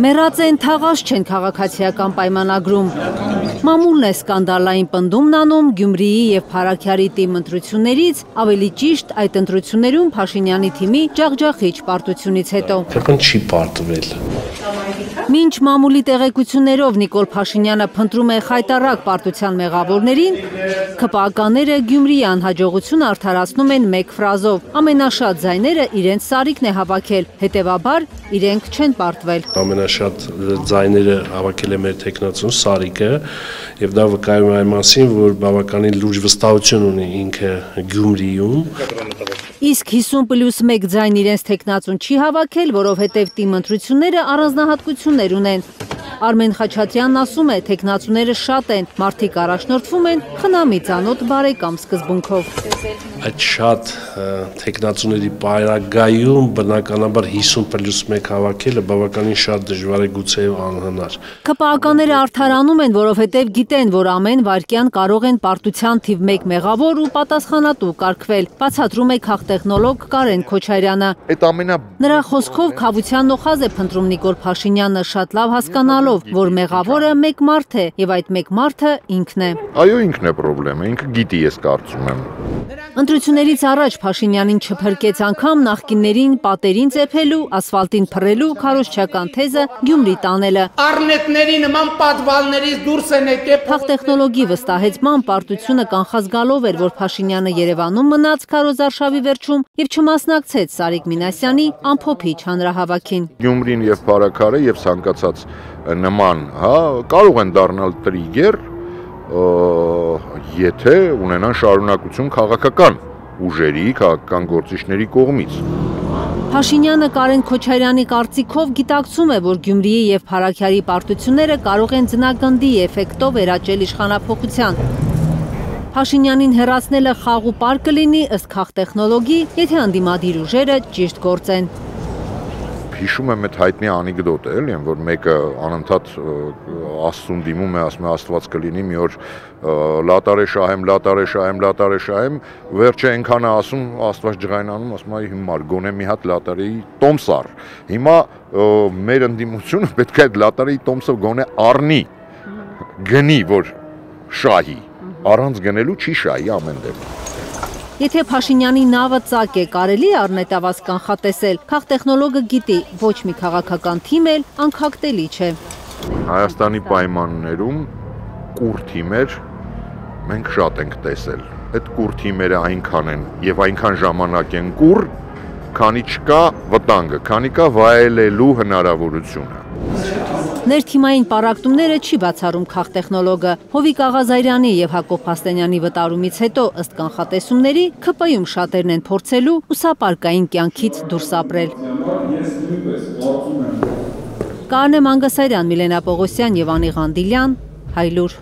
Մեռած են, թաղած չեն քաղաքացիական պայմանագրում։ Մամուլն է սկանդալային պնդումն անում Գյումրիի եւ Փարաքյարի թիմ ընտրություններից, ավելի ճիշտ այդ ընտրություններում Փաշինյանի թիմի ջախջախիչ պարտությունից հետո։ Թեպն չի պարտվել։ Մինչ մամուլի տեղեկություններով Նիկոլ Փաշինյանը փնտրում է խայտառակ պարտության մեղավորներին, ԿՊԱ-ականները Գյումրիի անհաջողությունը արդարացնում են մեկ ֆրազով. ամենաշատ ձայները իրենց Սարիկն է հավաքել, հետևաբար իրենք չեն պարտվել։ Ամենաշատ ձայները հավաքել է մեր տեխնացուն Սարիկը, եւ դա վկայում է այն մասին, որ բավականին լուրջ վստահություն ունի ինքը Գյումրիում։ Իսկ 50+1 ձայն իրենց տեխնացուն չի հավաքել, որովհետև թիմ ընտրությունները առանձնահատկություններ ունեն։ Արմեն Խաչատրյանն ասում է, տեխնացուները շատ են, մարդիկ առաջնորդվում են խնամի ծանոթ բարեկամ սկզբունքով։ Այդ շատ տեխնացուների պայրագայում բնականաբար 50+1 հավաքելը բավականին շատ դժվար է, գուցե անհնար։ ԿՊԱ-ականները արդարանում են, որովհետև գիտեն, որ ամեն վայրկյան կարող են պարտության թիվ 1 մեղավոր ու պատասխանատու կարգվել, բացատրում է քաղտեխնոլոգ Կարեն Քոչարյանը։ Նրա խոսքով Քավության նոխազ է փնտրում Նիկոլ Փաշինյանը, շատ լավ հասկանալով, որ մեղավորը մեկ մարդ է եւ այդ մեկ մարդը ինքն է։ Այո, ինքն է խնդրեմը, ինքը գիտի, ես կարծում եմ։ Ընտրություններից առաջ Փաշինյանին չփրկեց անգամ նախկիններին պատերին ծեփելու, ասֆալտին փռելու քարոզչական թեզը Գյումրի տանելը։ Առնետների նման պատվալներից դուրս են եկել։ Քաղտեխնոլոգի վստահեցման պարտությունը կանխած գալով էր, որ Փաշինյանը Երևանում մնաց քարոզարշավի վերջում եւ չմասնակցեց Սարիկ Մինասյանի ամփոփիչ հանրահավաքին։ Գյումրին եւ Փարաքարը եւ ցանկացած նման, կարող են դառնալ տրիգեր, եթե ունենան շարունակություն քաղաքական ուժերի, քաղաքական գործիչների կողմից։ Փաշինյանը Կարեն Քոչարյանի կարծիքով գիտակցում է, որ Գյումրիի եւ Փարաքյարի պարտությունները կարող են ձնագնդի էֆեկտով վերաճել իշխանափոխության։ Փաշինյանին հեռացնելը խաղ ու պար կլինի ըստ քաղտեխնոլոգի, եթե ընդդիմադիր ուժերը ճիշտ գործեն։ Հիշում եմ այդ հայտնի անեկդոտը, էլի, որ մեկը անընդհատ Աստծուն դիմում է, ասում է Աստված կլինի, մի օր լատար է շահեմ, վերջը այնքան է ասում, Աստված ջղայնանում, ասում է հիմար գոնե մի հատ լատարի տոմս առ։ Հիմա մեր ընդդիմությունը պետք է այդ լատարի տոմսը գոնե առնի, գնի, որ շահի, առանց գնելու չի շահի ամեն դեպքում։ Եթե Փաշինյանի նավը ծակ է, կարելի է առնետավազ կանխատեսել, քաղտեխնոլոգը գիտի, ոչ մի քաղաքական թիմ էլ անքակտելի չէ։ Հայաստանի պայմաններում կուր թիմեր մենք շատ ենք տեսել։ Այդ կուր թիմերը այնքան են եւ այնքան ժամանակ են կուր, քանի չկա վտանգը, քանի կա վայելելու հնարավորությունը։ Ներթիմային պառակտումները չի բացառում քաղտեխնոլոգը։ Հովիկ Աղազարյանի եւ Հակոբ Փաստենյանի վտարումից հետո ըստ կանխատեսումների ԿՊ-ում շատերն են փորձելու ուսապարկային կյանքից դուրս ապրել։ Կարնե Մանգասարյան, Միլենա Պողոսյան եւ Անի Ղանդիլյան, Հայլուր։